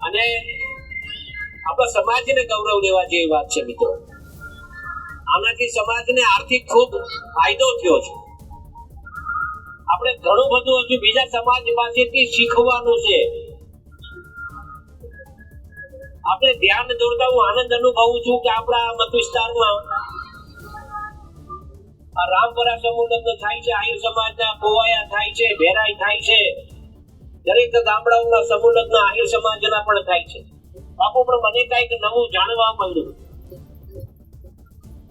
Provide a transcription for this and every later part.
અને આપણા સમાજને ગૌરવ દેવા જેવી વાત છે મિત્રો. આનાથી સમાજને આર્થિક ખૂબ ફાયદો થયો છે. આપણે ઘણું બધું હજુ બીજા સમાજ પાસેથી શીખવાનું છે. આપણે ધ્યાન દોરતા હું આનંદ અનુભવું છું કે આપણા મત વિસ્તારમાં આ રામપરા સમૂહ લગ્ન થાય છે, આહિર સમાજના પોવાયા થાય છે, ભેરાઈ થાય છે, દરેક ગામડાઓના સમૂહ લગ્ન આહિર સમાજના પણ થાય છે. બાપુ પણ મને કઈક નવું જાણવા મળ્યું.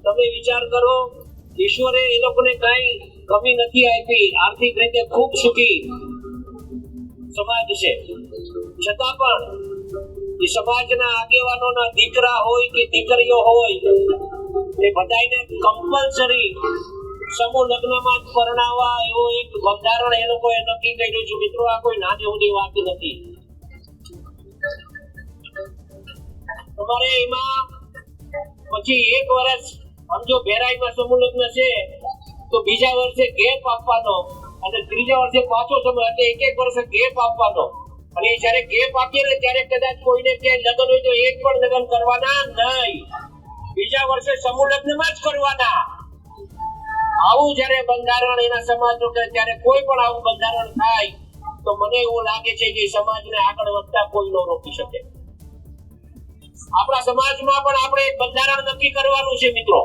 તમે વિચાર કરો, ઈશ્વરે એ લોકોને કઈ કમી નથી આપી, આર્થિક રીતે ખૂબ સુખી સમાજ છે. છતાં પણ એ સમાજના આગેવાનોના દીકરા હોય કે દીકરીઓ હોય એ બધાને કમ્પલસરી સમૂહ લગ્નમાં પરણાવવા એવો એક બંધારણ એ લોકોએ નક્કી કર્યું છે. મિત્રો, આ કોઈ નાની મોટી વાત નથી. તમારે એમાં પછી એક વર્ષ સમજો ભેરાઈમાં સમૂહ લગ્ન છે તો બીજા વર્ષે ગેપ આપવાનો અને ત્રીજા વર્ષે પાછો સમૂહ એટલે એક વર્ષે ગેપ આપવાનો. અને જયારે ગેપ આપીએ ને ત્યારે કદાચ કોઈને ક્યાંય લગ્ન હોય તો એક પણ લગ્ન કરવાના નહીં, બીજા વર્ષે સમૂહ લગ્નમાં જ કરવાના. આવું જયારે બંધારણ એના સમાજનું કે ત્યારે કોઈ પણ આવું બંધારણ થાય તો મને એવું લાગે છે કે સમાજને આગળ વધતા કોઈ ન રોકી શકે. આપણા સમાજમાં પણ આપણે એક બંધારણ નક્કી કરવાનું છે મિત્રો.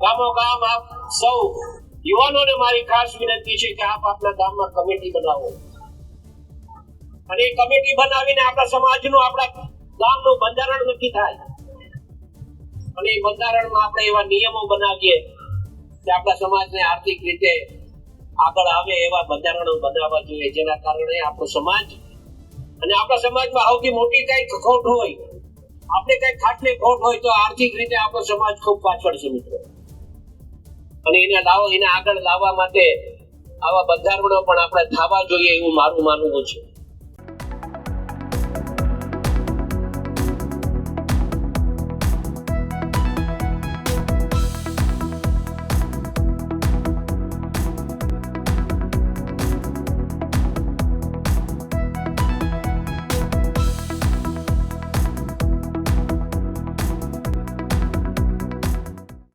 ગામો ગામ આપ સૌ યુવાનોને મારી ખાસ વિનંતી છે કે આપ આપના ગામમાં કમિટી બનાવો અને એ કમિટી બનાવીને આપણા સમાજનું, આપણા ગામનું બંધારણ નક્કી થાય. અને એ બંધારણમાં આપણે એવા નિયમો બનાવીએ કે આપણા સમાજને આર્થિક રીતે આગળ આવે એવા બંધારણો બનાવવા જોઈએ, જેના કારણે આપણો સમાજ અને આપણા સમાજમાં સૌથી મોટી કઈક ખોટ હોય, આપણે કઈક ખાટલી ખોટ હોય તો આર્થિક રીતે આપણો સમાજ ખૂબ પાછળ છે મિત્રો. અને એને આગળ લાવવા માટે આવા બંધારણો પણ આપણે થવા જોઈએ એવું મારું માનવું છે.